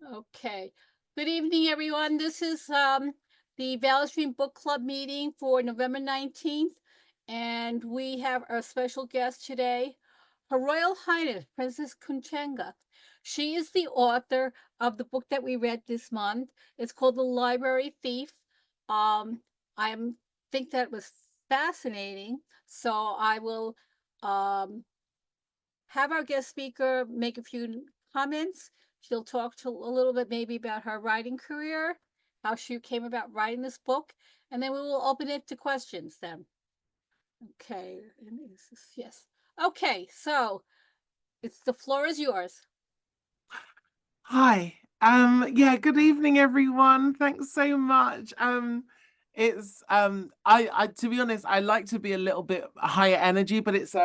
Okay. Good evening, everyone. This is the Valley Stream Book Club meeting for November 19th, and we have our special guest today, Her Royal Highness Princess Kuchenga. She is the author of the book that we read this month. It's called The Library Thief. I think that was fascinating, so I will um, have our guest speaker make a few comments. She'll talk to a little bit maybe about her writing career, how she came about writing this book, and then we will open it to questions then. Okay, yes. Okay, so the floor is yours. Hi. Yeah, good evening everyone. Thanks so much. It's I to be honest, I like to be a little bit higher energy, but it's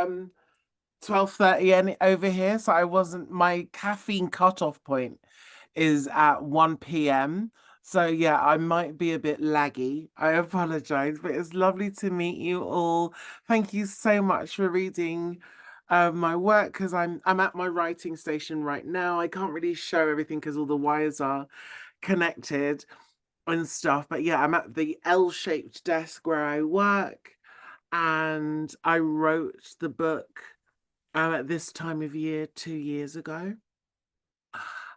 12:30 over here, so I wasn't my caffeine cutoff point is at 1 p.m. So yeah, I might be a bit laggy. I apologize, but it's lovely to meet you all. Thank you so much for reading my work because I'm at my writing station right now. I can't really show everything because all the wires are connected and stuff. But yeah, I'm at the L-shaped desk where I work, and I wrote the book at this time of year 2 years ago.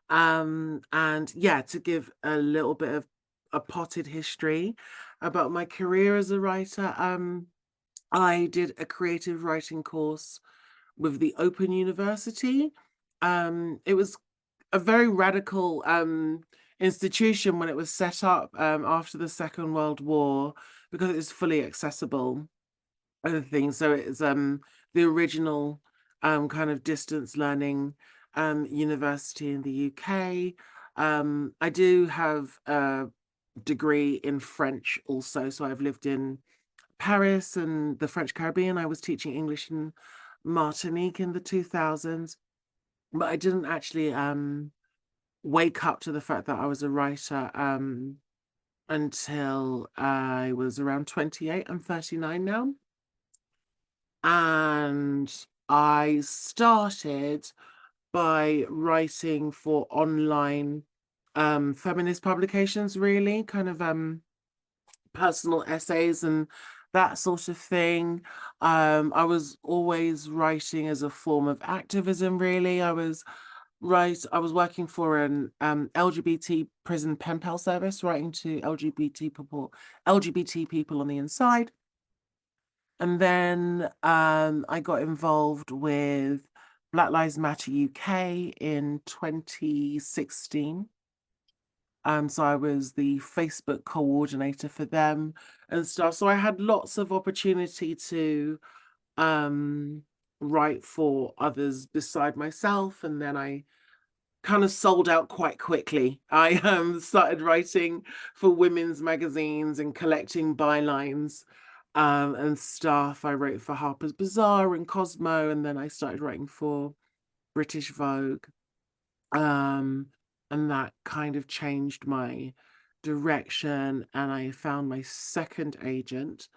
And yeah, to give a little bit of a potted history about my career as a writer, I did a creative writing course with the Open University. It was a very radical institution when it was set up after the Second World War because it was fully accessible and things. So it's the original kind of distance learning university in the UK. I do have a degree in French also, so I've lived in Paris and the French Caribbean. I was teaching English in Martinique in the 2000s, but I didn't actually wake up to the fact that I was a writer until I was around 28. I'm 39 now. And I started by writing for online feminist publications, really, kind of personal essays and that sort of thing. I was always writing as a form of activism, really. I was working for an LGBT prison pen pal service, writing to LGBT people on the inside. And then I got involved with Black Lives Matter UK in 2016. So I was the Facebook coordinator for them and stuff. So I had lots of opportunity to um, write for others beside myself. And then I kind of sold out quite quickly. I started writing for women's magazines and collecting bylines and stuff. I wrote for Harper's Bazaar and Cosmo, and then I started writing for British Vogue. Um, and that kind of changed my direction, and I found my second agent.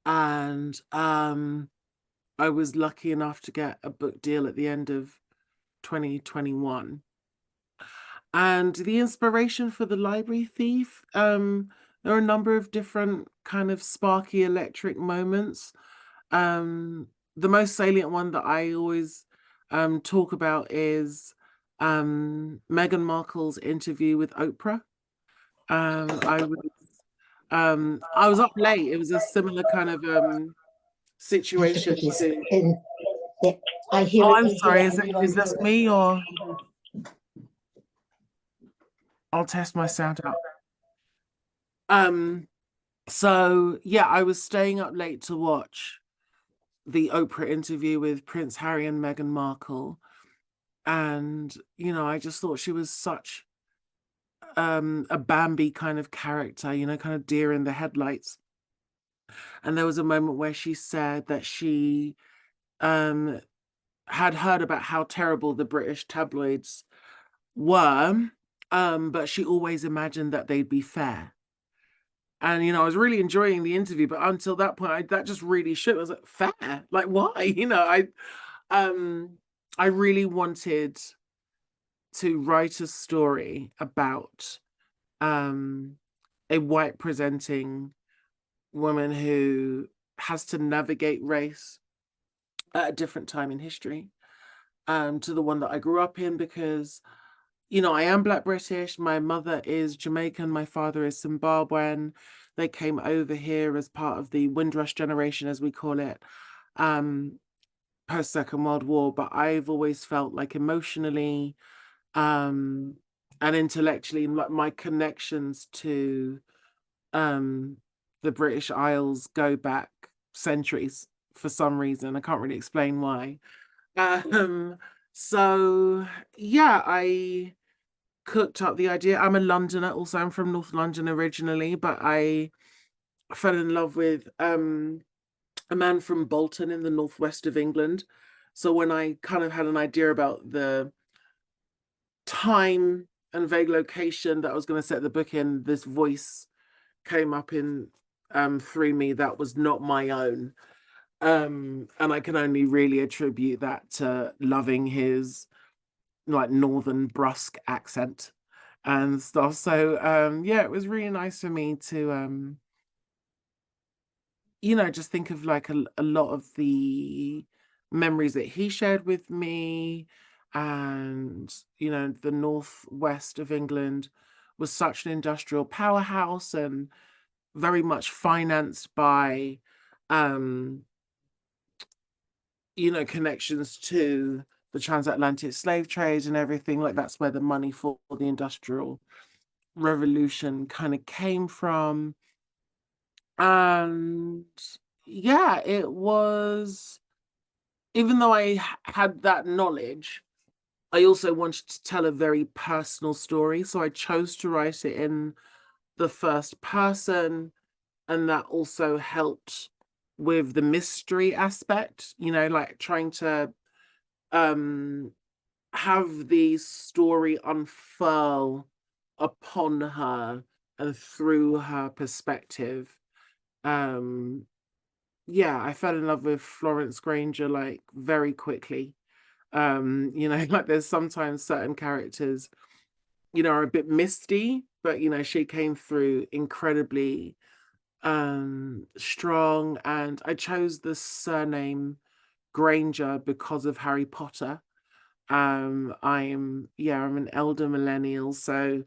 And I was lucky enough to get a book deal at the end of 2021. And the inspiration for The Library Thief, there are a number of different kind of sparky electric moments. Um, the most salient one that I always talk about is Meghan Markle's interview with Oprah. Um, I was I was up late. It was a similar kind of I have to situation put this to. in. Yeah, I hear Oh, it I'm in here sorry. and you don't Is hear this it. me, or I'll test my sound out. Um, so yeah, I was staying up late to watch the Oprah interview with Prince Harry and Meghan Markle. And, I just thought she was such a Bambi kind of character, kind of deer in the headlights. And there was a moment where she said that she um had heard about how terrible the British tabloids were, but she always imagined that they'd be fair. And I was really enjoying the interview, but until that point, that just really shook. I was like, fair? Like, why? Um, I really wanted to write a story about a white presenting woman who has to navigate race at a different time in history to the one that I grew up in, because I am Black British. My mother is Jamaican. My father is Zimbabwean. They came over here as part of the Windrush generation, as we call it, post Second World War. But I've always felt like emotionally and intellectually, like my connections to the British Isles go back centuries for some reason. I can't really explain why. Um, so yeah, I cooked up the idea. I'm a Londoner, also I'm from North London originally, but I fell in love with a man from Bolton in the northwest of England. So when I kind of had an idea about the time and vague location that I was going to set the book in, this voice came up in through me that was not my own. And I can only really attribute that to loving his like northern brusque accent and stuff. So yeah, it was really nice for me to just think of like a lot of the memories that he shared with me. And the northwest of England was such an industrial powerhouse and very much financed by um connections to the transatlantic slave trade and everything. Like that's where the money for the industrial revolution kind of came from. And yeah, it was, even though I had that knowledge, I also wanted to tell a very personal story. So I chose to write it in the first person. And that also helped with the mystery aspect, like trying to have the story unfurl upon her and through her perspective. um yeah, I fell in love with Florence Granger like very quickly. Like there's sometimes certain characters are a bit misty, but she came through incredibly strong. And I chose the surname Granger because of Harry Potter. I'm an elder millennial, so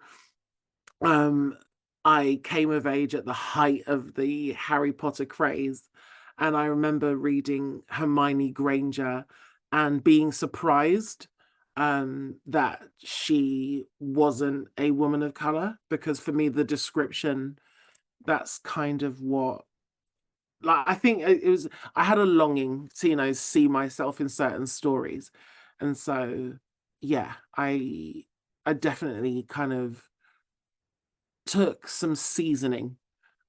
um I came of age at the height of the Harry Potter craze. And I remember reading Hermione Granger and being surprised that she wasn't a woman of color, because for me the description, that's kind of what, like, I think it was, I had a longing to see myself in certain stories. And so yeah, I definitely kind of took some seasoning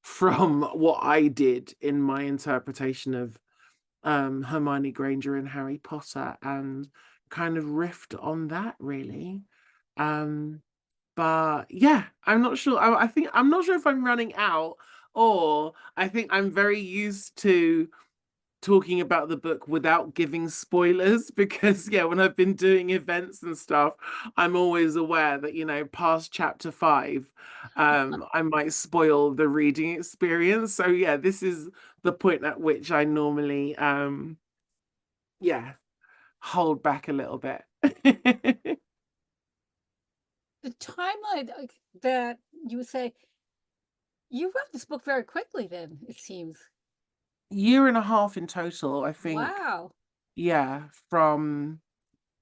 from what I did in my interpretation of Hermione Granger and Harry Potter, and kind of riffed on that really. um but yeah, I'm not sure. I think I'm not sure if I'm running out, or I think I'm very used to talking about the book without giving spoilers, because yeah, when I've been doing events and stuff, I'm always aware that past chapter 5 I might spoil the reading experience. So yeah, this is the point at which I normally yeah, hold back a little bit. The timeline that you would say, you wrote this book very quickly then, it seems. Year and a half in total, I think. Wow. Yeah, from,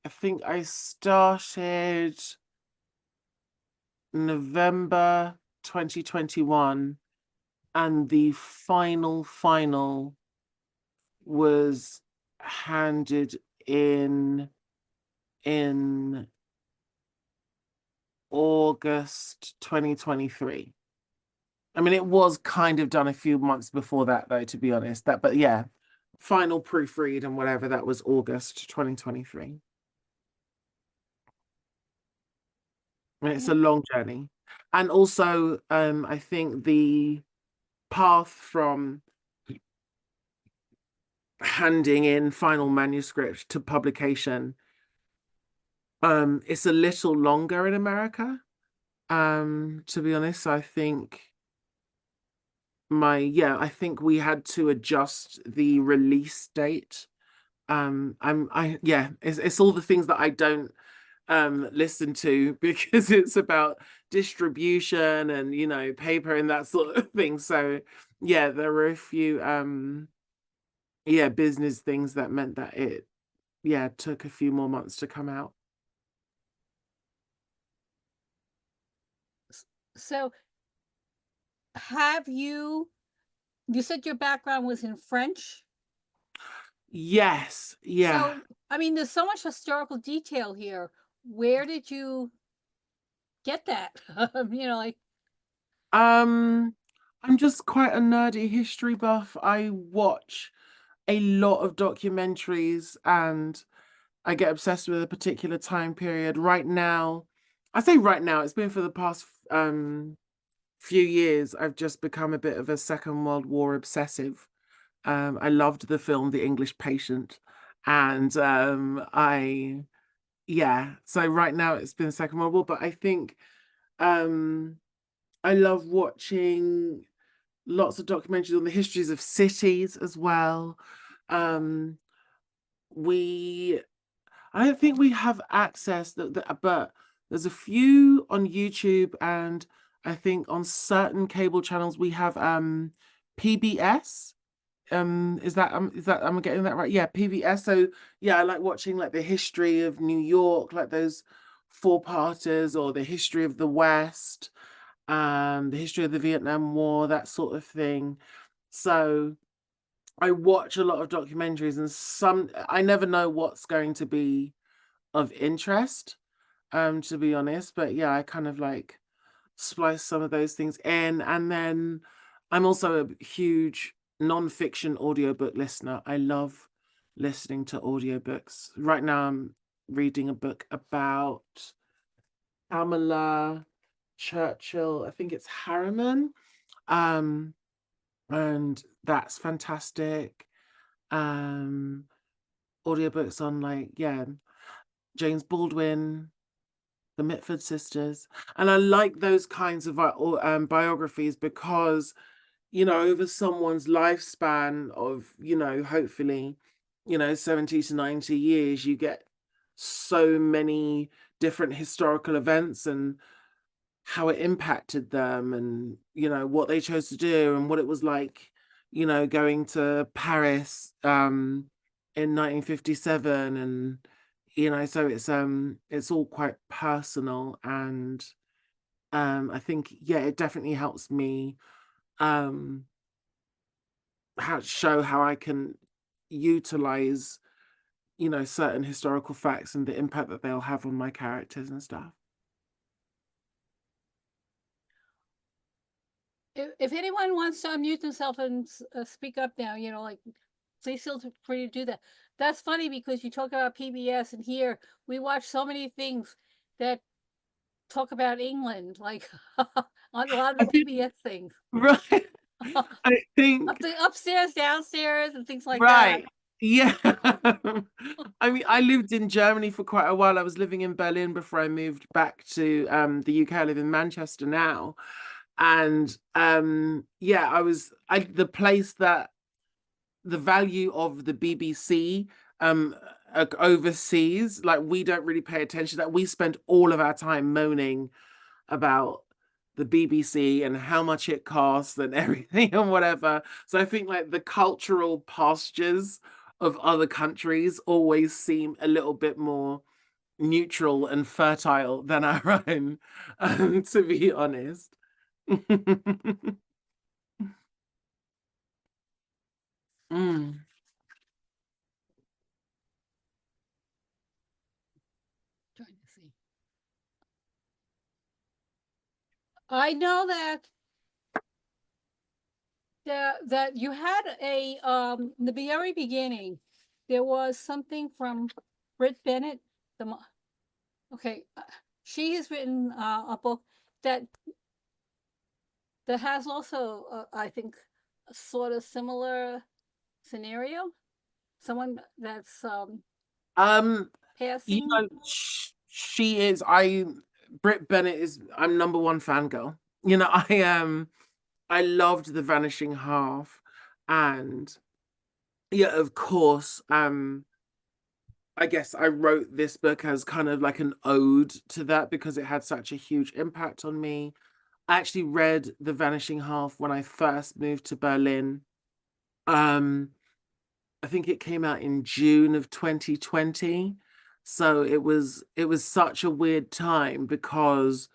I think I started November 2021, and the final was handed in August 2023. I mean, it was kind of done a few months before that, though, to be honest. But yeah, final proofread and whatever, that was August 2023. And it's a long journey. And also, I think the path from handing in final manuscript to publication It's a little longer in America. To be honest, I think I think we had to adjust the release date. It's all the things that I don't listen to because it's about distribution and paper and that sort of thing. So yeah, there were a few business things that meant that it took a few more months to come out. So have you said your background was in French? Yes, yeah. So, I mean, there's so much historical detail here. Where did you get that? Like, I'm just quite a nerdy history buff. I watch a lot of documentaries and I get obsessed with a particular time period. Right now, I say right now, it's been for the past few years, I've just become a bit of a Second World War obsessive. I loved the film The English Patient, and so right now it's been Second World War, but I think I love watching lots of documentaries on the histories of cities as well. Um, we I don't think we have access but there's a few on YouTube, and I think on certain cable channels we have PBS. Is that am I getting that right? Yeah, PBS. So yeah, I like watching like the history of New York, like those four-parters, or the history of the West, the history of the Vietnam War, that sort of thing. So I watch a lot of documentaries, and I never know what's going to be of interest, to be honest. But yeah, I kind of like splice some of those things in. And then I'm also a huge non-fiction audiobook listener. I love listening to audiobooks. Right now I'm reading a book about Pamela Churchill. I think it's Harriman. Um, and that's fantastic. Um, Audiobooks on James Baldwin, the Mitford sisters. And I like those kinds of biographies because, over someone's lifespan of, hopefully, 70 to 90 years, you get so many different historical events and how it impacted them, and, what they chose to do and what it was like, going to Paris in 1957. And so it's all quite personal, and I think it definitely helps me um show how I can utilize certain historical facts and the impact that they'll have on my characters and stuff. if anyone wants to unmute themselves and speak up now, like, please feel free to do that. That's funny because you talk about PBS, and here we watch so many things that talk about England, like on a lot of the PBS things. Right. I think Upstairs, downstairs, and things like that. right. Yeah. I mean, I lived in Germany for quite a while. I was living in Berlin before I moved back to the UK. I live in Manchester now. And the place that the value of the BBC overseas, like, we don't really pay attention to that. We spend all of our time moaning about the BBC and how much it costs and everything and whatever. So I think like the cultural pastures of other countries always seem a little bit more neutral and fertile than our own, to be honest. Mm. Trying to see. I know that that you had a in the very beginning, there was something from Britt Bennett. Okay, she has written a book that has also, I think, a sort of similar scenario. Someone that's Um, passing. She is. Britt Bennett is. I'm number one fangirl. I loved The Vanishing Half, and yeah, of course. I guess I wrote this book as kind of like an ode to that because it had such a huge impact on me. I actually read The Vanishing Half when I first moved to Berlin. Um, I think it came out in June of 2020. So it was such a weird time because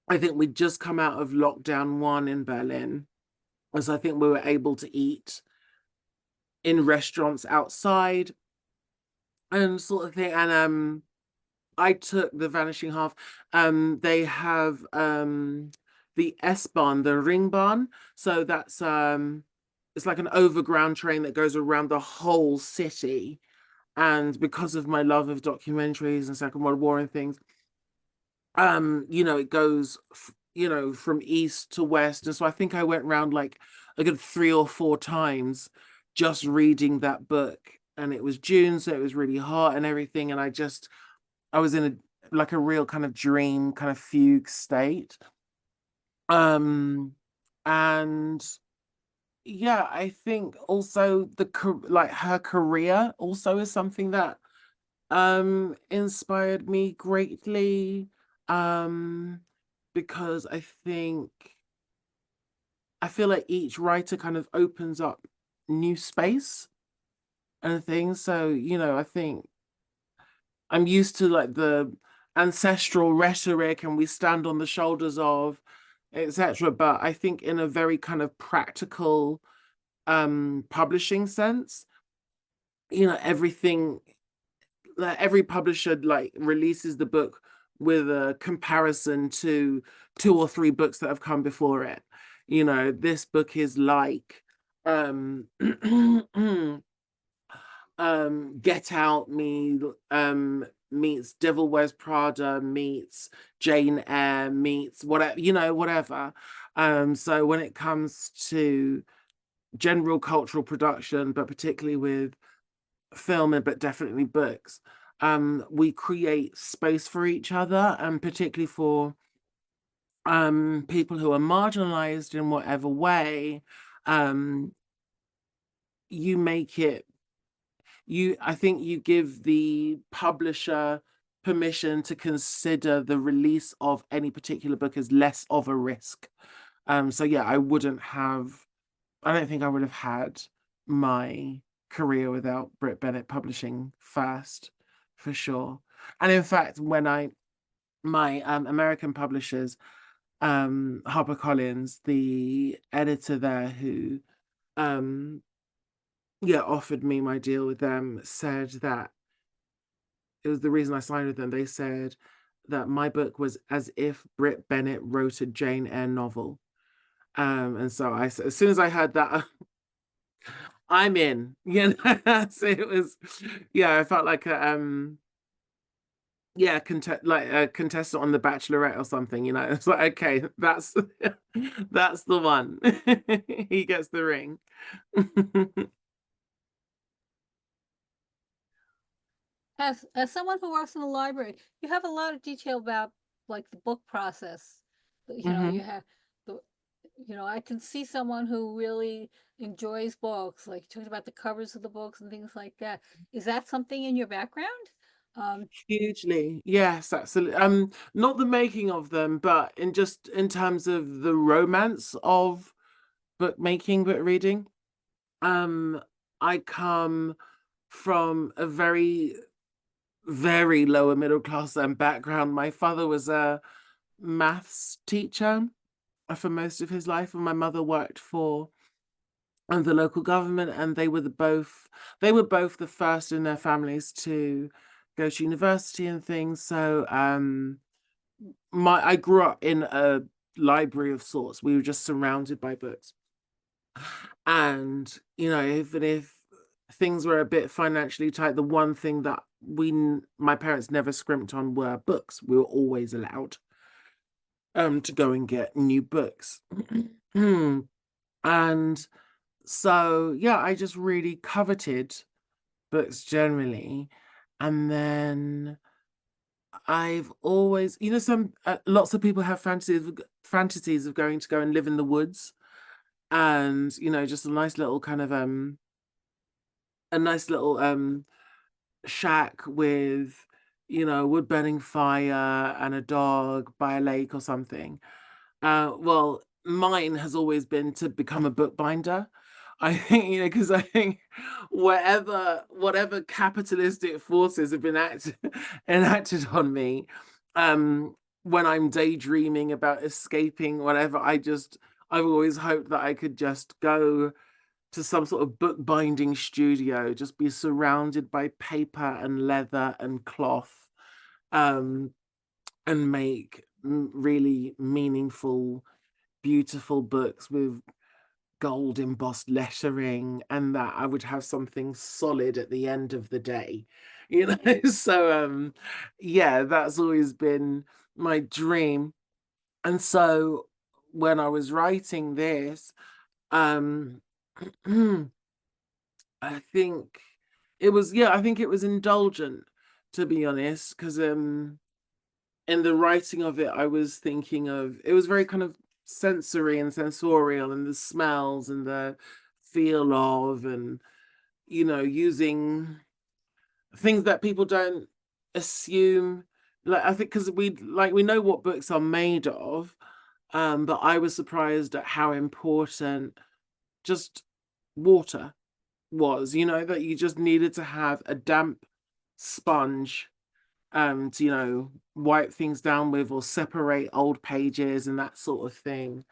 I think we'd just come out of lockdown one in Berlin. As I think we were able to eat in restaurants outside and sort of thing. And I took The Vanishing Half. They have the S-Bahn, the Ringbahn. So that's it's like an overground train that goes around the whole city. And because of my love of documentaries and Second World War and things, it goes from east to west. And so I think I went around like a good 3 or 4 times just reading that book. And it was June, so it was really hot and everything. And I was in a real kind of dream, kind of fugue state. Um, and yeah, I think also like her career also is something that inspired me greatly. Um, because I feel like each writer kind of opens up new space and things. So, I think I'm used to like the ancestral rhetoric and we stand on the shoulders of, etc. But I think in a very kind of practical publishing sense, everything, like every publisher like releases the book with a comparison to 2 or 3 books that have come before it. This book is like Get Out meets Devil Wears Prada meets Jane Eyre meets whatever. So when it comes to general cultural production, but particularly with film and but definitely books, we create space for each other, and particularly for people who are marginalized in whatever way. um you make it I think you give the publisher permission to consider the release of any particular book as less of a risk. So yeah, I don't think I would have had my career without Britt Bennett publishing first, for sure. And in fact, my American publishers, HarperCollins, the editor there who offered me my deal with them, said that it was the reason I signed with them. They said that my book was as if Britt Bennett wrote a Jane Eyre novel. And so as soon as I heard that, I'm in. So it was, I felt like like a contestant on The Bachelorette or something. It's like, okay, that's the one. He gets the ring. As someone who works in the library, you have a lot of detail about like the book process. You Hmm. have the I can see someone who really enjoys books, like you talked about the covers of the books and things like that. Is that something in your background? Um, Hugely, yes, absolutely. Not the making of them, but in terms of the romance of bookmaking, book reading. Um, I come from a very, very lower middle class background. My father was a maths teacher for most of his life, and my mother worked for the local government, and they were both the first in their families to go to university and things. So I grew up in a library of sorts. We were just surrounded by books. And, even if things were a bit financially tight, the one thing that my parents never scrimped on were books. We were always allowed to go and get new books. And so, yeah, I just really coveted books generally. And then I've always, some lots of people have fantasies of going to go and live in the woods, and just a nice little kind of a nice little shack with wood burning fire and a dog by a lake or something. Well, mine has always been to become a bookbinder. I think, because I think whatever capitalistic forces have been enacted on me, when I'm daydreaming about escaping whatever, I've always hoped that I could just go to some sort of bookbinding studio, just be surrounded by paper and leather and cloth, um, and make really meaningful, beautiful books with gold embossed lettering, and that I would have something solid at the end of the day. So yeah, that's always been my dream. And so when I was writing this, um I think I think it was indulgent, to be honest, because in the writing of it, I was thinking of, it was very kind of sensory and sensorial, and the smells and the feel of, and using things that people don't assume. Like, I think because we know what books are made of, but I was surprised at how important just water was, that you just needed to have a damp sponge to wipe things down with, or separate old pages and that sort of thing.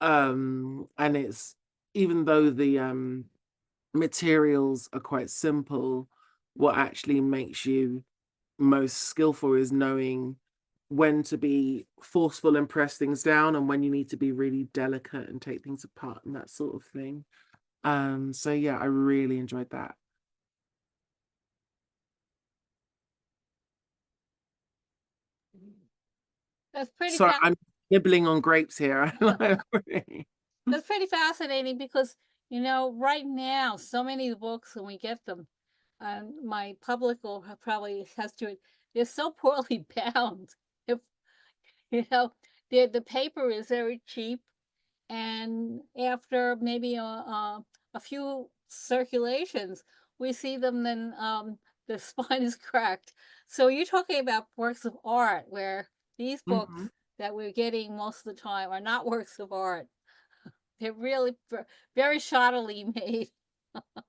And it's, even though the materials are quite simple, what actually makes you most skillful is knowing when to be forceful and press things down, and when you need to be really delicate and take things apart and that sort of thing. So yeah, I really enjoyed that. That's pretty Sorry, I'm nibbling on grapes here. that's pretty fascinating because, right now, so many of the books when we get them, my public will probably attest to it, they're so poorly bound. If you know, the paper is very cheap, and after maybe a few circulations, we see them, then the spine is cracked. So you're talking about works of art, where these books Mhm. that we're getting most of the time are not works of art. They're really very shoddily made.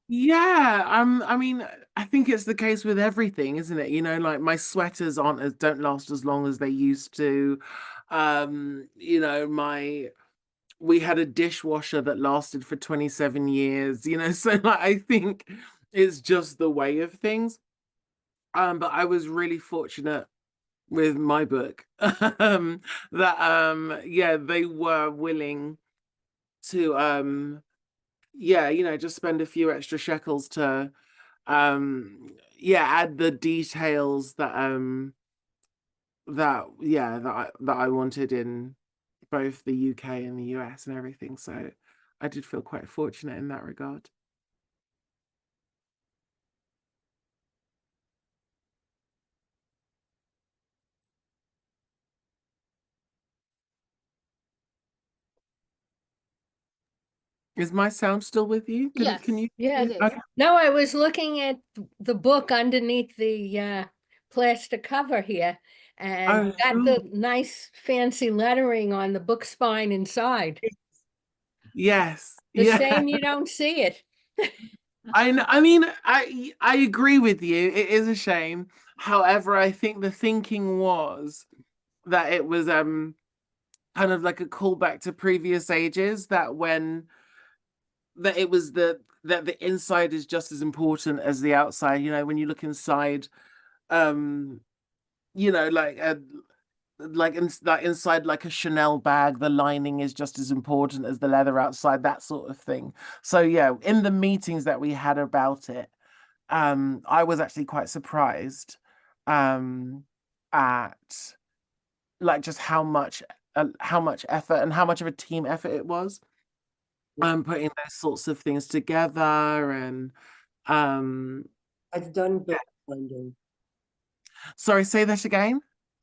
Yeah, I mean, I think it's the case with everything, isn't it? Like my sweaters don't last as long as they used to. My we had a dishwasher that lasted for 27 years, so like I think it's just the way of things. But I was really fortunate with my book, that yeah, they were willing to yeah, just spend a few extra shekels to yeah, add the details that I wanted in both the UK and the US and everything. So I did feel quite fortunate in that regard. Is my sound still with you? Can Yes, you? Yeah, it is. Okay. no, I was looking at the book underneath the plastic cover here, and Oh, got sure. the nice fancy lettering on the book spine inside. Yes. The Yeah. shame you don't see it. I mean, I agree with you. It is a shame. However, I think the thinking was that it was kind of like a callback to previous ages, that that the inside is just as important as the outside. When you look inside, um, like like inside like a Chanel bag, the lining is just as important as the leather outside, that sort of thing. So yeah, in the meetings that we had about it, I was actually quite surprised um at like just how much effort and how much of a team effort it was, putting those sorts of things together. And um I've done bookbinding. sorry, say that again.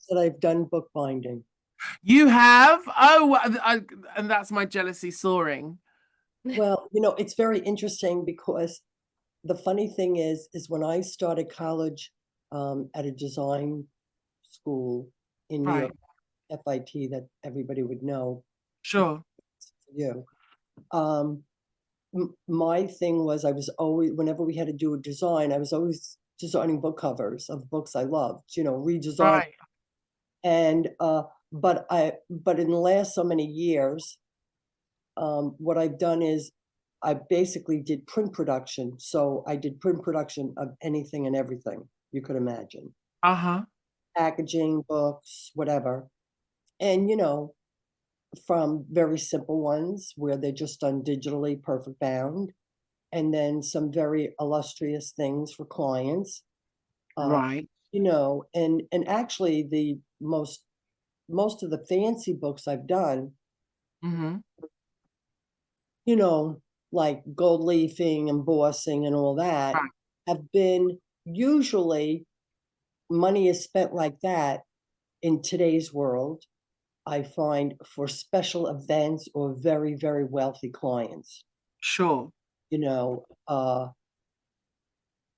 that I've done bookbinding. You have? Oh, and that's my jealousy soaring. Well, it's very interesting because the funny thing is when I started college at a design school in New York, Right. FIT, that everybody would know. Sure. You. My thing was I was always, whenever we had to do a design, I was always designing book covers of books I loved, redesign. Right. And but in the last so many years, what I've done is I basically did print production. So I did print production of anything and everything you could imagine. Uh-huh. Packaging, books, whatever. And from very simple ones where they're just done digitally, perfect bound, and then some very illustrious things for clients. Right. And actually the most of the fancy books I've done, Mm-hmm. like gold leafing, embossing, and all that, Right. have been usually money is spent like that in today's world. I find for special events or very, very wealthy clients. Sure. You know,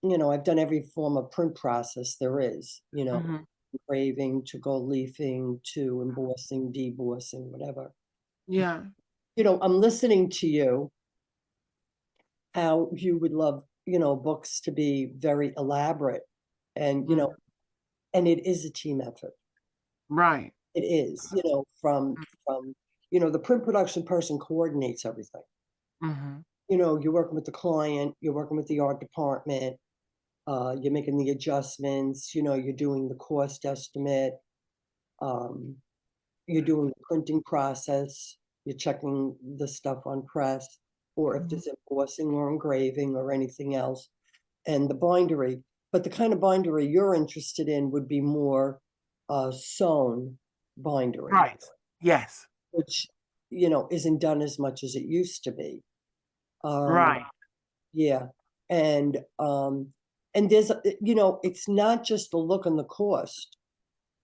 I've done every form of print process there is, Mm-hmm. engraving to gold leafing to embossing, debossing, whatever. Yeah. I'm listening to you, how you would love, books to be very elaborate and, Mm. and it is a team effort. Right. It is, from, the print production person coordinates everything. Mm-hmm. You're working with the client, you're working with the art department, you're making the adjustments, you're doing the cost estimate, um, you're doing the printing process, you're checking the stuff on press, or if Mm-hmm. there's embossing or engraving or anything else, and the bindery. But the kind of bindery you're interested in would be more sewn bindery, Right. Yes. which isn't done as much as it used to be. Right. Yeah, and there's it's not just the look and the cost.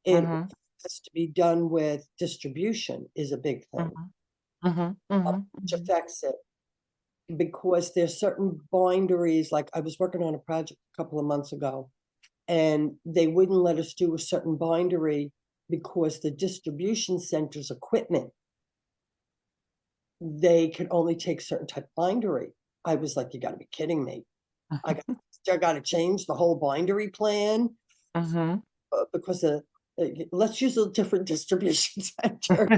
It Mm-hmm. has to be done with distribution is a big thing, Mm-hmm. Mm-hmm. which Mm-hmm. affects it because there's certain binderies. Like I was working on a project a couple of months ago, and they wouldn't let us do a certain bindery because the distribution center's equipment, they could only take certain type of bindery. I was like, you got to be kidding me. I got to change the whole bindery plan Mm-hmm. because let's use a different distribution center.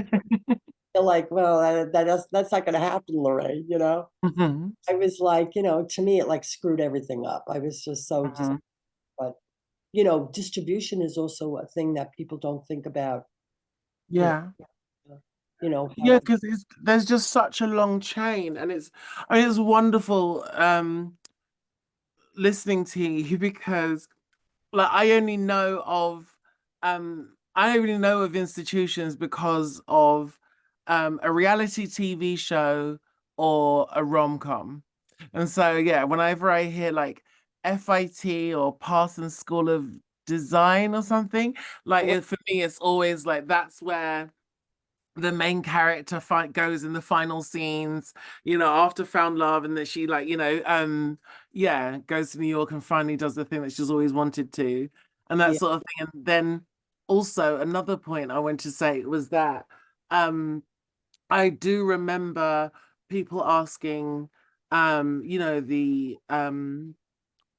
They're like, well, that's not going to happen, Lorraine. Mm-hmm. I was like, to me, it like screwed everything up. I was just so just, Mm-hmm. but distribution is also a thing that people don't think about. You Yeah. know, you know Yeah, how because there's just such a long chain, and it's wonderful listening to you because like I only know of institutions because of a reality TV show or a rom-com. And so yeah, whenever I hear like FIT or Parsons School of Design or something, like for me it's always like that's where the main character fight goes in the final scenes, after found love, and that she like, yeah, goes to New York and finally does the thing that she's always wanted to, and that yeah, sort of thing. And then also another point I want to say was that I do remember people asking, the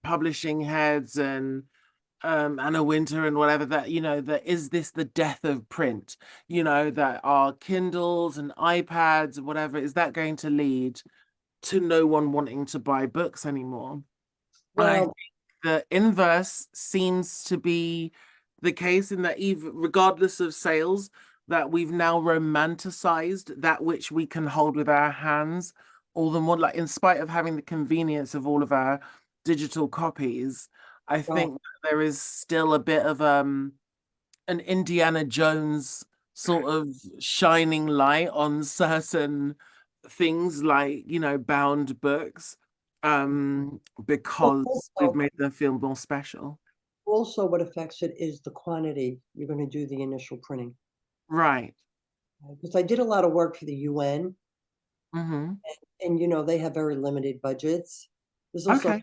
publishing heads and Anna Winter and whatever, that that is this the death of print, that our Kindles and iPads whatever, is that going to lead to no one wanting to buy books anymore? And I think well, the inverse seems to be the case, in that even regardless of sales, that we've now romanticized that which we can hold with our hands all the more, like in spite of having the convenience of all of our digital copies. I well, think there is still a bit of an Indiana Jones sort of shining light on certain things, like bound books, well, because we've also, made them feel more special. Also, what affects it is the quantity you're going to do the initial printing. Right. Because I did a lot of work for the UN, Mm-hmm. and you know, they have very limited budgets. There's also, Okay.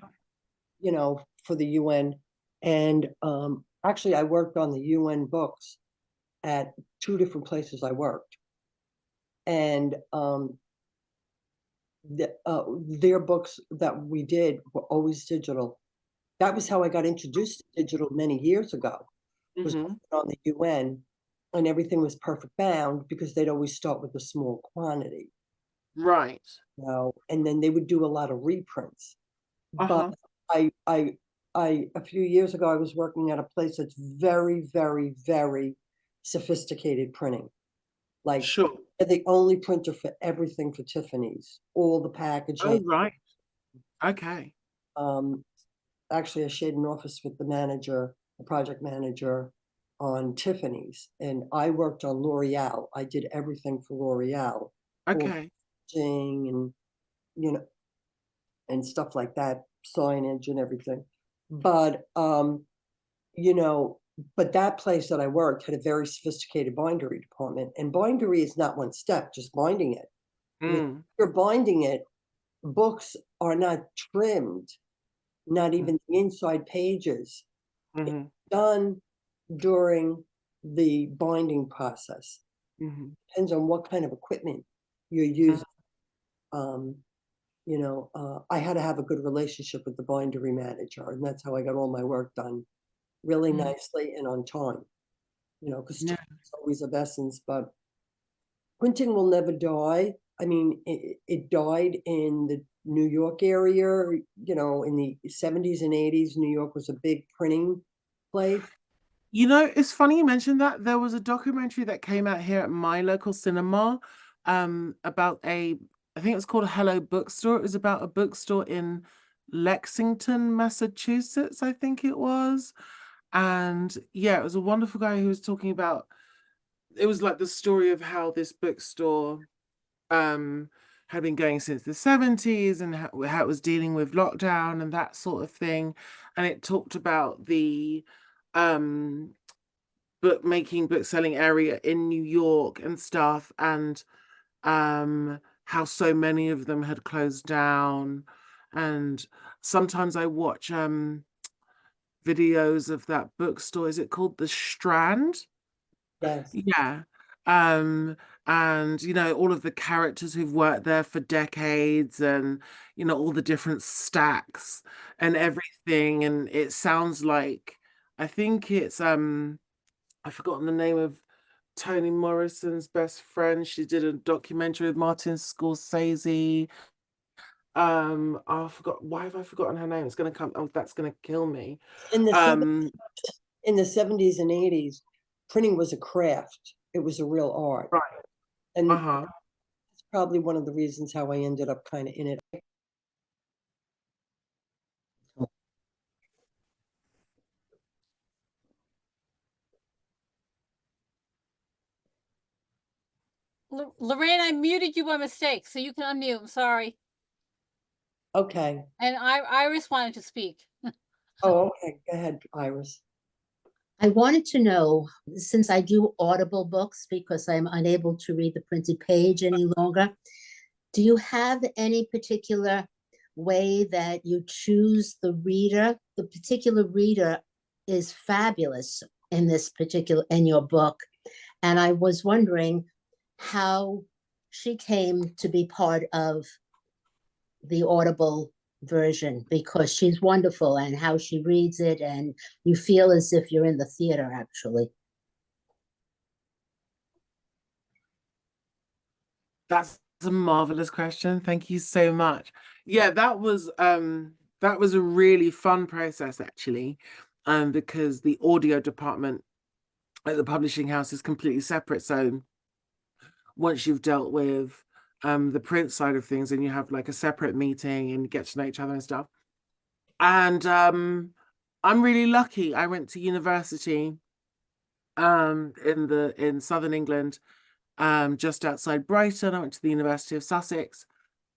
you know, for the UN, and actually, I worked on the UN books at 2 different places I worked, and their books that we did were always digital. That was how I got introduced to digital many years ago. Was Mm-hmm. working on the UN, and everything was perfect bound because they'd always start with a small quantity, Right. you know, and then they would do a lot of reprints. But Uh-huh. a few years ago, I was working at a place that's very, very, very sophisticated printing. Like, Sure. they're the only printer for everything for Tiffany's, all the Oh, packaging. right. Okay. Um, Actually, I shared an office with the manager, the project manager on Tiffany's, and I worked on L'Oreal. I did everything for L'Oreal, all Okay. packaging and, you know, and stuff like that, signage and everything. But you know, but that place that I worked had a very sophisticated bindery department, and bindery is not one step, just binding it. Because if Mm. you're binding it, books are not trimmed, not even the inside pages. Mm-hmm. Done during the binding process. Mm-hmm. Depends on what kind of equipment you're using. Um, you know, I had to have a good relationship with the bindery manager, and that's how I got all my work done really Mm. nicely and on time. You know, because Yeah. time is always of essence, but printing will never die. I mean, it died in the New York area, you know, in the 70s and 80s. New York was a big printing place. You know, it's funny you mentioned that. There was a documentary that came out here at my local cinema, about I think it was called Hello Bookstore. It was about a bookstore in Lexington, Massachusetts, I think it was. And yeah, it was a wonderful guy who was talking about, it was like the story of how this bookstore um had been going since the 70s, and how it was dealing with lockdown and that sort of thing. And it talked about the um book selling area in New York and stuff, and how so many of them had closed down. And sometimes I watch videos of that bookstore. Is it called The Strand? Yes. Yeah. Um, and you know, all of the characters who've worked there for decades, and you know, all the different stacks and everything. And it sounds like, I think it's I've forgotten the name of Toni Morrison's best friend. She did a documentary with Martin Scorsese. I forgot, why have I forgotten her name? It's gonna come, oh, that's gonna kill me. In the Um, in the 70s and 80s, printing was a craft. It was a real art. right. And Uh-huh. it's probably one of the reasons how I ended up kind of in it. Lorraine, I muted you by mistake, so you can unmute. I'm sorry. Okay. And Iris wanted to speak. Oh, okay. Go ahead, Iris. I wanted to know, since I do Audible books because I'm unable to read the printed page any longer, do you have any particular way that you choose the reader? The particular reader is fabulous in in your book. And I was wondering how she came to be part of the Audible version, because she's wonderful, and how she reads it, and you feel as if you're in the theater actually. That's a marvelous question. Thank you so much. Yeah, that was a really fun process actually, because the audio department at the publishing house is completely separate. So once you've dealt with the print side of things, and you have like a separate meeting and get to know each other and stuff. And I'm really lucky. I went to university in southern England, just outside Brighton. I went to the University of Sussex,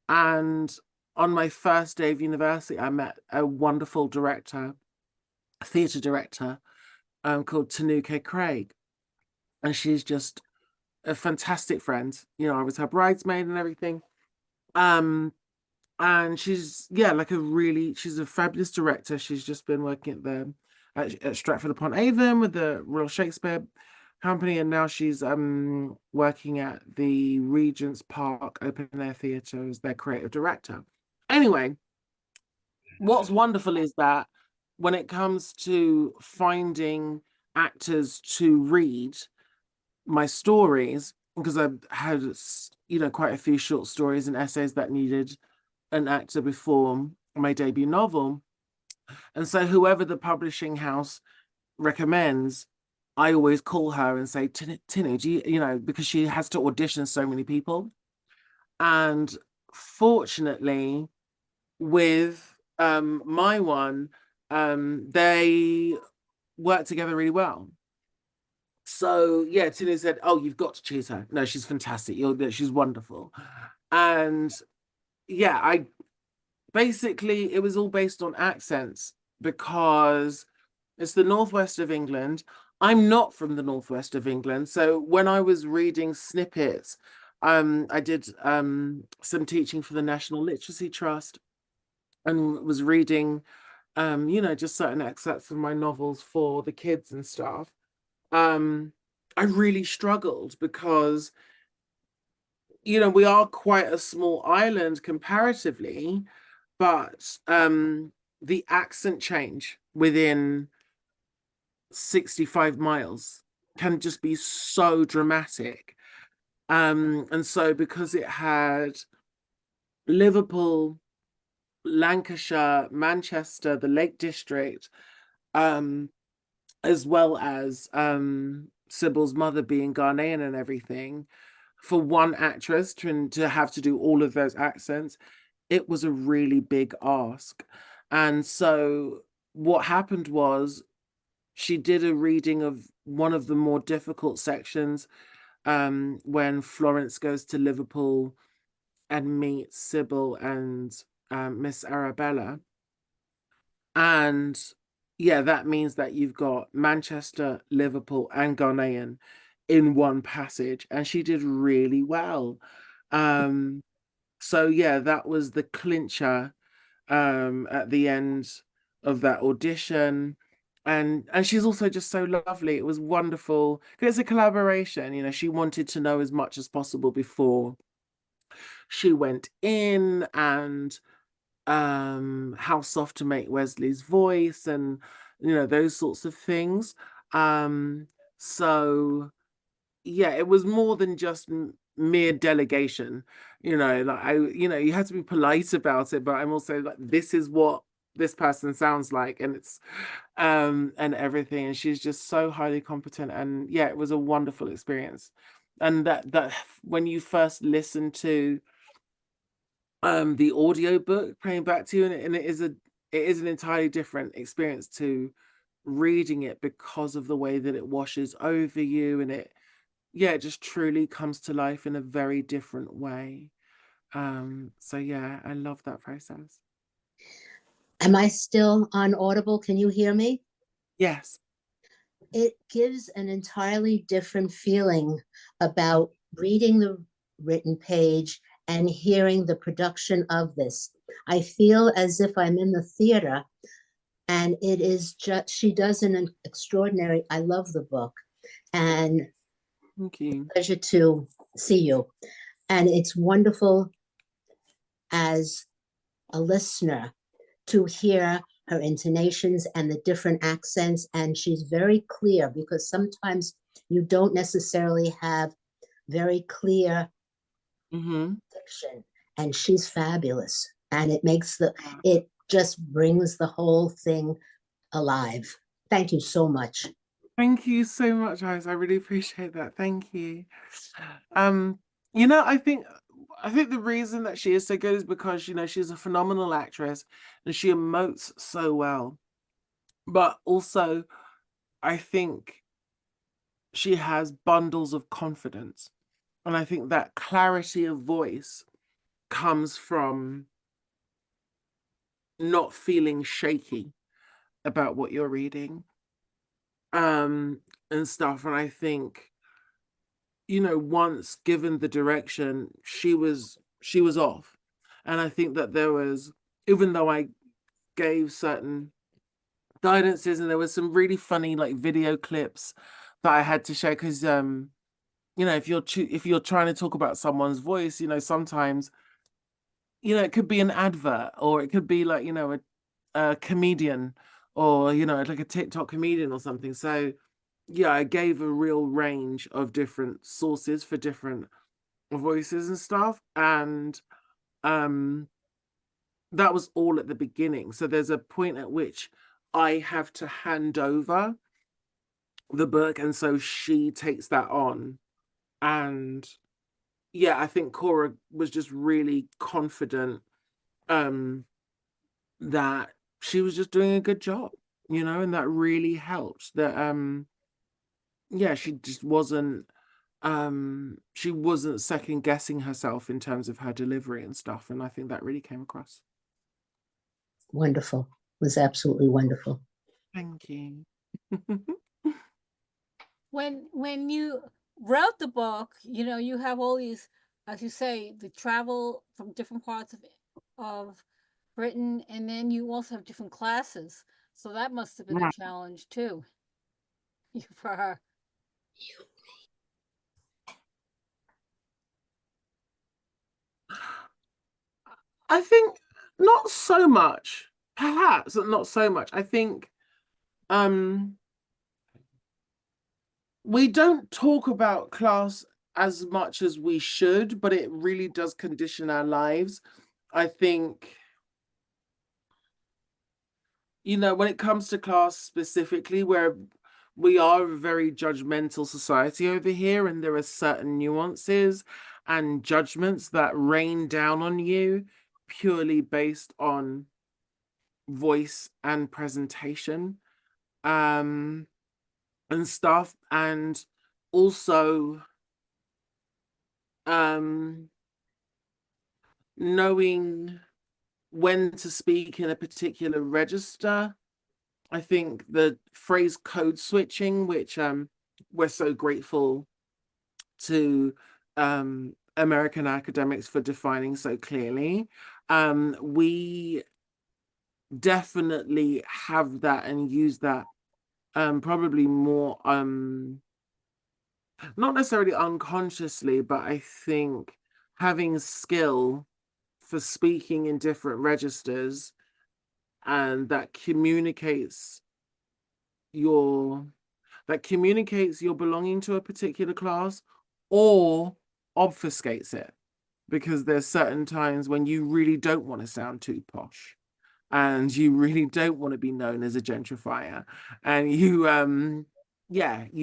and on my first day of university, I met a wonderful director theatre director called Tanuke Craig, and she's just a fantastic friend. You know, I was her bridesmaid and everything. And she's like she's a fabulous director. She's just been working at Stratford upon Avon with the Royal Shakespeare Company, and now she's working at the Regent's Park Open Air Theatre as their creative director. Anyway, what's wonderful is that when it comes to finding actors to read my stories, because I've had, you know, quite a few short stories and essays that needed an actor before my debut novel. And so whoever the publishing house recommends, I always call her and say, Tinu, do you know, because she has to audition so many people. And fortunately, with my one, they work together really well. So yeah, Tinu said, "Oh, you've got to choose her. No, she's fantastic. She's wonderful." And yeah, I basically it was all based on accents because it's the northwest of England. I'm not from the northwest of England, so when I was reading snippets, I did some teaching for the National Literacy Trust and was reading, you know, just certain excerpts from my novels for the kids and stuff. I really struggled because, you know, we are quite a small island comparatively, but the accent change within 65 miles can just be so dramatic. And so because it had Liverpool, Lancashire, Manchester, the Lake District, as well as Sybil's mother being Ghanaian and everything, for one actress to have to do all of those accents, it was a really big ask. And so what happened was she did a reading of one of the more difficult sections when Florence goes to Liverpool and meets Sybil and Miss Arabella. And yeah, that means that you've got Manchester, Liverpool, and Ghanaian in one passage. And she did really well. So yeah, that was the clincher at the end of that audition. And she's also just so lovely. It was wonderful. It's a collaboration, you know, she wanted to know as much as possible before she went in, and how soft to make Wesley's voice, and you know, those sorts of things. So yeah, it was more than just mere delegation, you know, like you know, you have to be polite about it, but I'm also like, this is what this person sounds like, and it's and everything, and she's just so highly competent. And yeah, it was a wonderful experience. And that when you first listen to the audio book playing back to you, and it is an entirely different experience to reading it because of the way that it washes over you, and it just truly comes to life in a very different way. So yeah, I love that process. Am I still on Audible? Can you hear me? Yes. It gives an entirely different feeling about reading the written page and hearing the production of this. I feel as if I'm in the theater, and it is just, she does an extraordinary, I love the book, and Thank you. pleasure to see you. And it's wonderful as a listener to hear her intonations and the different accents. And she's very clear, because sometimes you don't necessarily have very clear diction, and she's fabulous. And it just brings the whole thing alive. Thank you so much. Thank you so much, Iris. I really appreciate that. Thank you. You know, I think the reason that she is so good is because, you know, she's a phenomenal actress and she emotes so well. But also, I think she has bundles of confidence. And I think that clarity of voice comes from not feeling shaky. about what you're reading, and stuff. And I think, once given the direction, she was off. And I think that there was, even though I gave certain guidances, and there was some really funny like video clips that I had to share, because if you're trying to talk about someone's voice, sometimes it could be an advert, or it could be like a comedian, or like a TikTok comedian or something. So yeah, I gave a real range of different sources for different voices and stuff, and um that was all at the beginning. So there's a point at which I have to hand over the book, and so she takes that on. And yeah, I think Cora was just really confident um that she was just doing a good job, and that really helped. That yeah, she wasn't second guessing herself in terms of her delivery and stuff, and I think that really came across. Wonderful. It was absolutely wonderful. Thank you. When you wrote the book, you have all these, as you say, the travel from different parts of Britain, and then you also have different classes. So that must have been a Right. challenge too for her. I think not so much. Perhaps not so much. I think um we don't talk about class as much as we should, but it really does condition our lives. I think, when it comes to class specifically, where we are a very judgmental society over here, and there are certain nuances and judgments that rain down on you purely based on voice and presentation, and stuff. And also um knowing when to speak in a particular register. I think the phrase code switching, which we're so grateful to American academics for defining so clearly. We definitely have that and use that probably more not necessarily unconsciously, but I think having skill for speaking in different registers, and your that communicates your belonging to a particular class, or obfuscates it, because there's certain times when you really don't want to sound too posh, and you really don't want to be known as a gentrifier, and you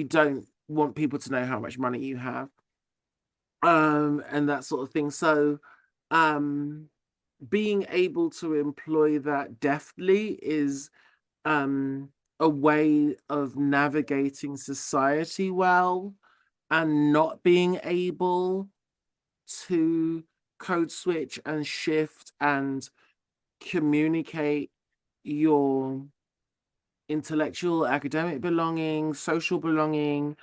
don't want people to know how much money you have, and that sort of thing. So being able to employ that deftly is a way of navigating society well, and not being able to code switch and shift and communicate your intellectual, academic belonging, social belonging.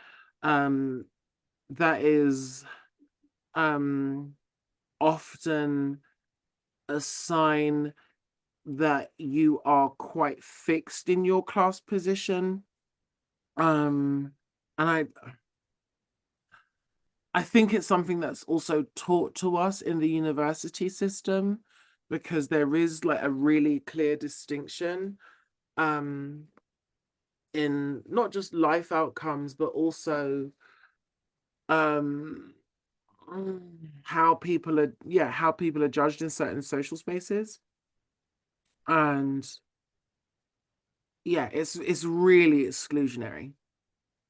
That is often a sign that you are quite fixed in your class position. And I think it's something that's also taught to us in the university system, because there is like a really clear distinction in not just life outcomes, but also um how people are judged in certain social spaces. And yeah, it's really exclusionary.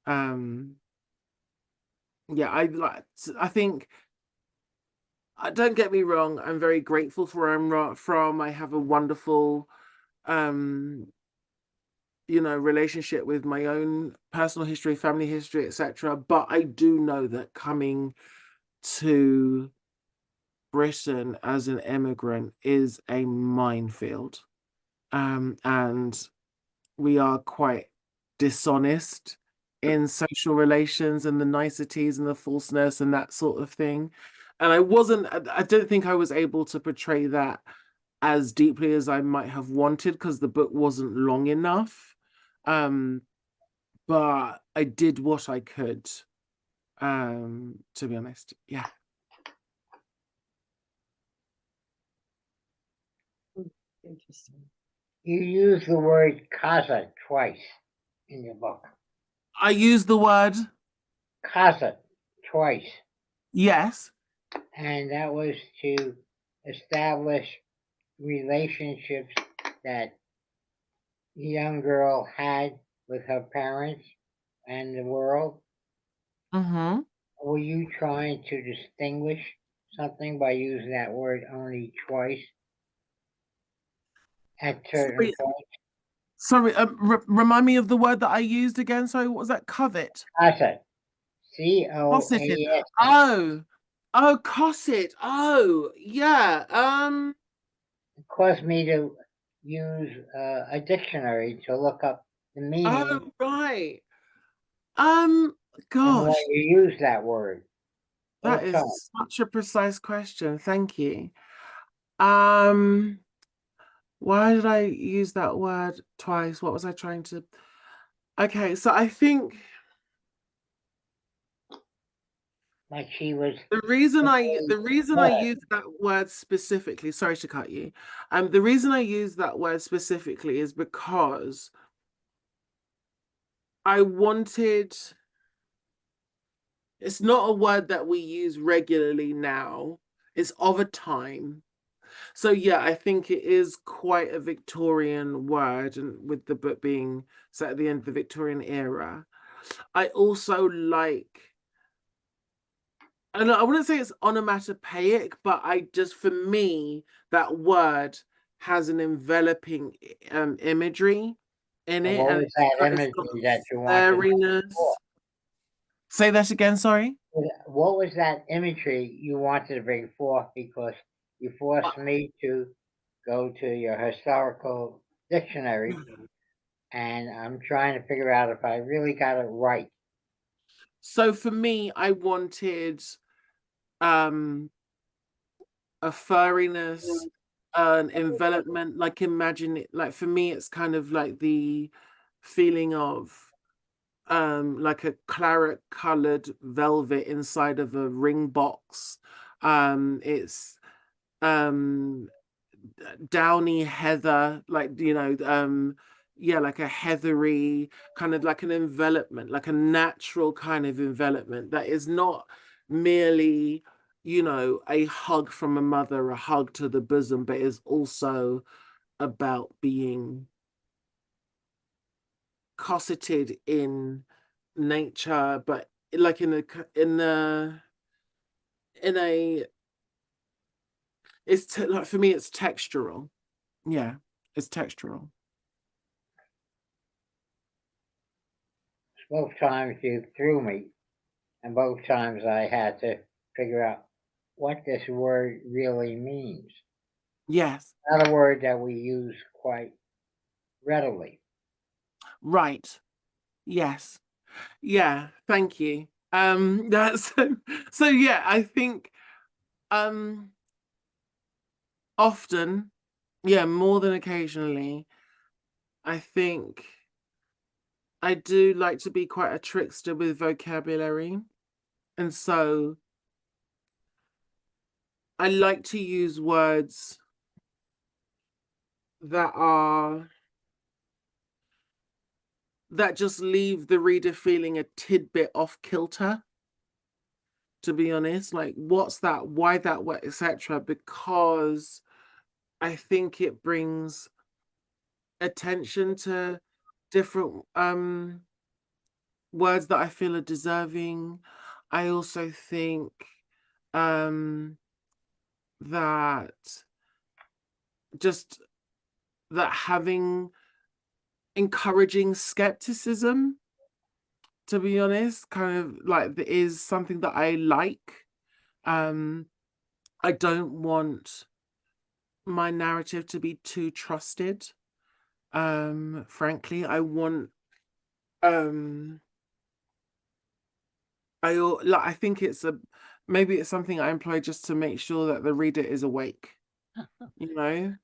um yeah, I think, don't get me wrong, I'm very grateful for where I'm from. I have a wonderful relationship with my own personal history, family history, etc. But I do know that coming to Britain as an immigrant is a minefield. And we are quite dishonest in social relations and the niceties and the falseness and that sort of thing. And I don't think I was able to portray that as deeply as I might have wanted because the book wasn't long enough. But I did what I could, to be honest. Yeah. Interesting. You use the word casa twice in your book. I use the word Casa twice. yes. And that was to establish relationships that the young girl had with her parents and the world. Mm-hmm. Were you trying to distinguish something by using that word only twice at certain points? Sorry, remind me of the word that I used again. Sorry, what was that? Covet. Casa. Cosseted. C-O-A-S. Oh, cosset. Oh, yeah. It caused me to use a dictionary to look up the meaning Oh, right. and why Gosh, you use that word that both times. is such a precise question. Thank you. Why did I use that word twice? What was I trying to? Okay, so I think Like she was. the reason I Go ahead. use that word specifically, sorry to cut you. The reason I use that word specifically is because I wanted, it's not a word that we use regularly now. It's of a time. So yeah, I think it is quite a Victorian word, and with the book being set at the end of the Victorian era. I also like, and I wouldn't say it's onomatopoeic, but I just, for me, that word has an enveloping imagery in And it, what and was that it's got imagery that you wanted to bring fairiness. forth? Say that again, sorry. What was that imagery you wanted to bring forth? Because you forced me to go to your historical dictionary, and I'm trying to figure out if I really got it right. So for me, I wanted a furriness, an envelopment, like imagine it, like for me, it's kind of like the feeling of like a claret colored velvet inside of a ring box. It's um downy heather, like yeah, like a heathery kind of, like an envelopment, like a natural kind of envelopment that is not merely, a hug from a mother, a hug to the bosom, but is also about being cosseted in nature, but like in a like, for me it's textural. Yeah, it's textural. Both times you threw me, and both times I had to figure out what this word really means. Yes. Not a word that we use quite readily. Right. Yes. Yeah, thank you. That's so yeah, I think often, yeah, more than occasionally, I think I do like to be quite a trickster with vocabulary. And so I like to use words that just leave the reader feeling a tidbit off kilter, to be honest. Like, what's that? Why that? What, etc. Because I think it brings attention to different words that I feel are deserving. I also think that just that having encouraging skepticism, to be honest, kind of like is something that I like. I don't want my narrative to be too trusted. Frankly, I want I think maybe it's something I employ just to make sure that the reader is awake, you know?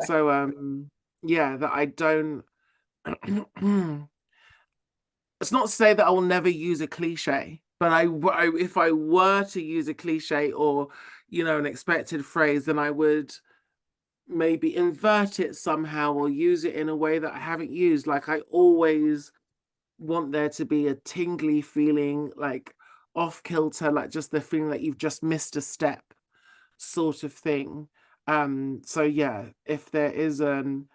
So yeah, that I don't it's not to say that I will never use a cliche, but if I were to use a cliche or, an expected phrase, then I would maybe invert it somehow or use it in a way that I haven't used. Like I always want there to be a tingly feeling, like off kilter, like just the feeling that you've just missed a step sort of thing. So yeah, if there is an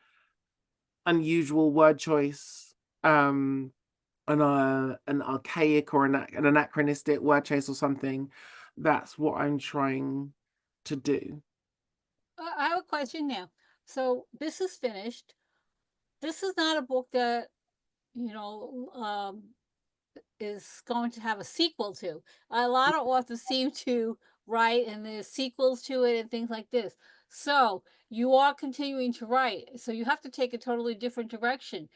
unusual word choice, an archaic or an anachronistic word choice or something, that's what I'm trying to do. I have a question now. So this is finished. This is not a book that, you know, is going to have a sequel to. A lot of authors seem to write and there's sequels to it and things like this. So you are continuing to write. So you have to take a totally different direction.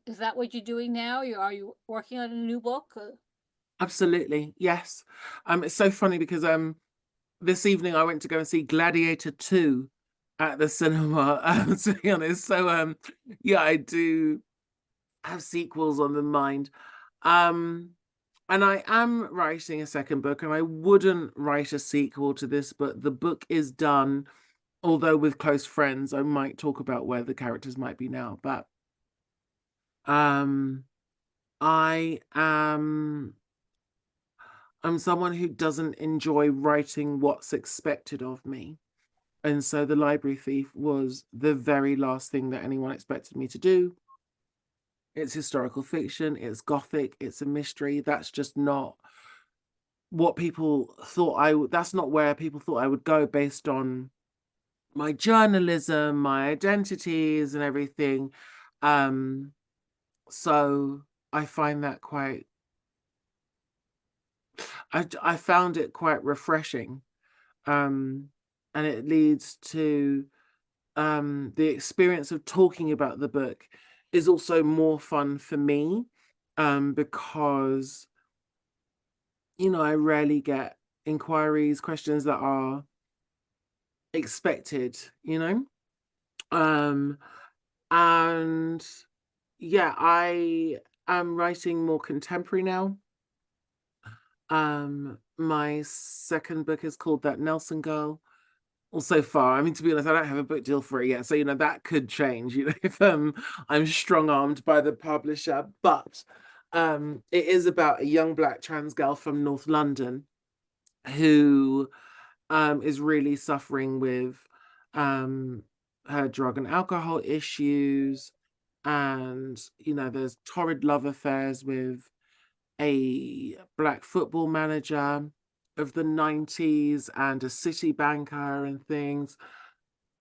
Is that what you're doing now? Are you working on a new book? Absolutely, yes. It's so funny because this evening I went to go and see Gladiator 2 at the cinema, to be honest. So yeah, I do have sequels on the mind. Um and I am writing a second book, and I wouldn't write a sequel to this, but the book is done, although with close friends. I might talk about where the characters might be now, but um I'm someone who doesn't enjoy writing what's expected of me. And so The Library Thief was the very last thing that anyone expected me to do. It's historical fiction, it's gothic, it's a mystery. That's just not what people thought that's not where people thought I would go based on my journalism, my identities and everything. Um, so I find that I found it quite refreshing. And it leads to the experience of talking about the book is also more fun for me, because I rarely get inquiries, questions that are expected, um and yeah, I am writing more contemporary now. My second book is called That Nelson Girl. Well, so far, I mean, to be honest, I don't have a book deal for it yet, so that could change, if I'm strong armed by the publisher. But it is about a young Black trans girl from North London who is really suffering with her drug and alcohol issues, and there's torrid love affairs with a Black football manager of the 90s and a city banker and things.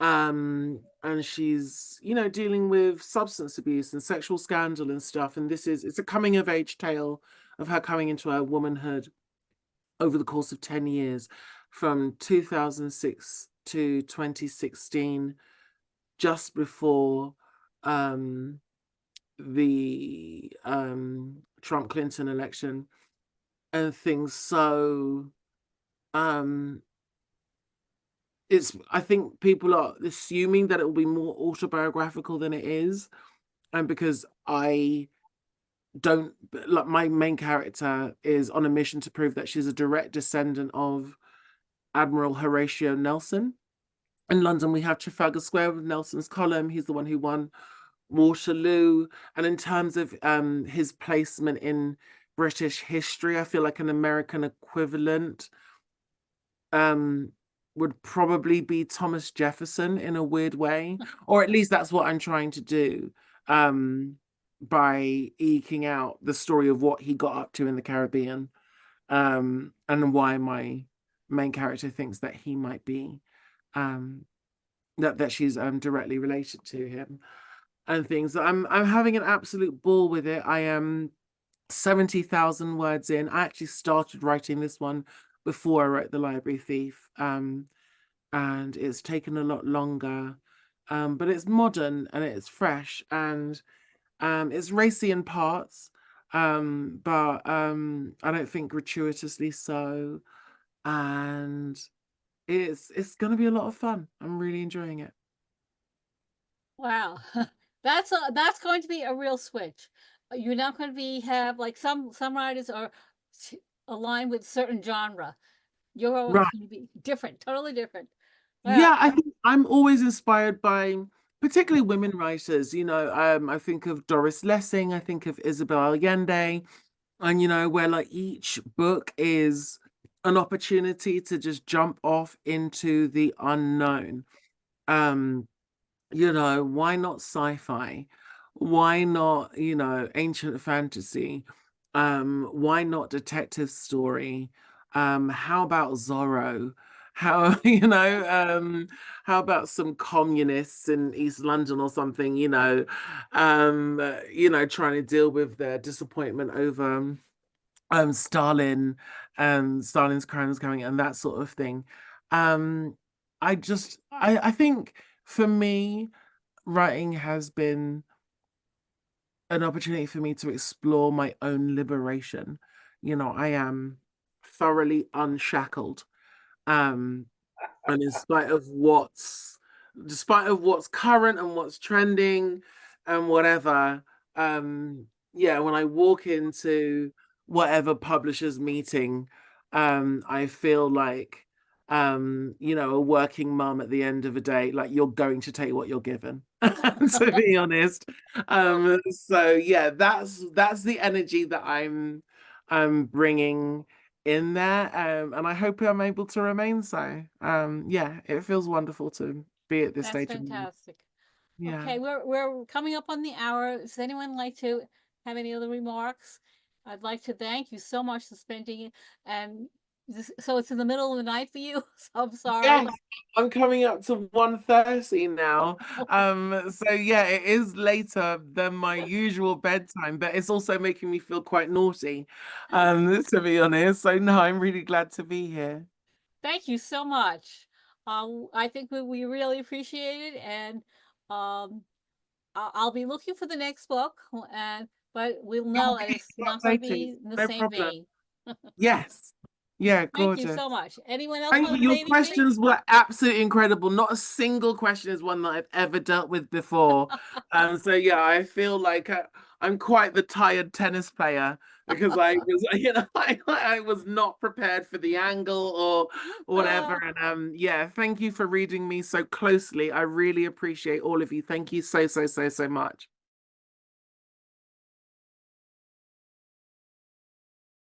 And she's dealing with substance abuse and sexual scandal and stuff, and it's a coming of age tale of her coming into her womanhood over the course of 10 years, from 2006 to 2016, just before the Trump Clinton election and things. So I think people are assuming that it will be more autobiographical than it is, and because I don't like, my main character is on a mission to prove that she's a direct descendant of Admiral Horatio Nelson. In London, we have Trafalgar Square with Nelson's column. He's the one who won Waterloo. And in terms of his placement in British history, I feel like an American equivalent would probably be Thomas Jefferson in a weird way, or at least that's what I'm trying to do, by eking out the story of what he got up to in the Caribbean, and why my main character thinks that he might be, that she's directly related to him and things. I'm having an absolute ball with it. I am 70,000 words in. I actually started writing this one before I wrote The Library Thief, and it's taken a lot longer but it's modern and it's fresh and it's racy in parts, but I don't think gratuitously so. And it's gonna be a lot of fun. I'm really enjoying it. Wow. That's going to be a real switch. You're not going to be have like some writers are aligned with certain genre. You're always Right. going to be different, totally different. Wow. Yeah, I think I'm always inspired by particularly women writers. I think of Doris Lessing, I think of Isabel Allende, and where like each book is an opportunity to just jump off into the unknown. Um, why not sci-fi? Why not, ancient fantasy? Why not detective story? How about Zorro? How, how about some communists in East London or something, trying to deal with their disappointment over Stalin, Stalin's crimes coming and that sort of thing. Um, I think for me, writing has been an opportunity for me to explore my own liberation. I am thoroughly unshackled. Um, and despite of what's current and what's trending and whatever, yeah, when I walk into whatever publisher's meeting, I feel like a working mum at the end of a day, like you're going to take what you're given, to be honest. So yeah, that's the energy that I'm bringing in there, and I hope I'm able to remain so. Yeah, it feels wonderful to be at this That's stage of my life. fantastic. Yeah. Okay, we're coming up on the hour. Does anyone like to have any other remarks? I'd like to thank you so much for spending it. And so it's in the middle of the night for you. So I'm sorry. Yes, I'm coming up to 1:30 now. So yeah, it is later than my usual bedtime, but it's also making me feel quite naughty, to be honest. So no, I'm really glad to be here. Thank you so much. I think we really appreciate it, and I'll be looking for the next book, and but we'll I'll know that keep it's you not going to updated, be in the no same problem. vein. Yes. Yeah, Thank you gorgeous. so much. Anyone else Thank want you. to say Your anything? questions were absolutely incredible. Not a single question is one that I've ever dealt with before. So yeah, I feel like I'm quite the tired tennis player because I was, I was not prepared for the angle or whatever. And yeah, thank you for reading me so closely. I really appreciate all of you. Thank you so, so, so, so much.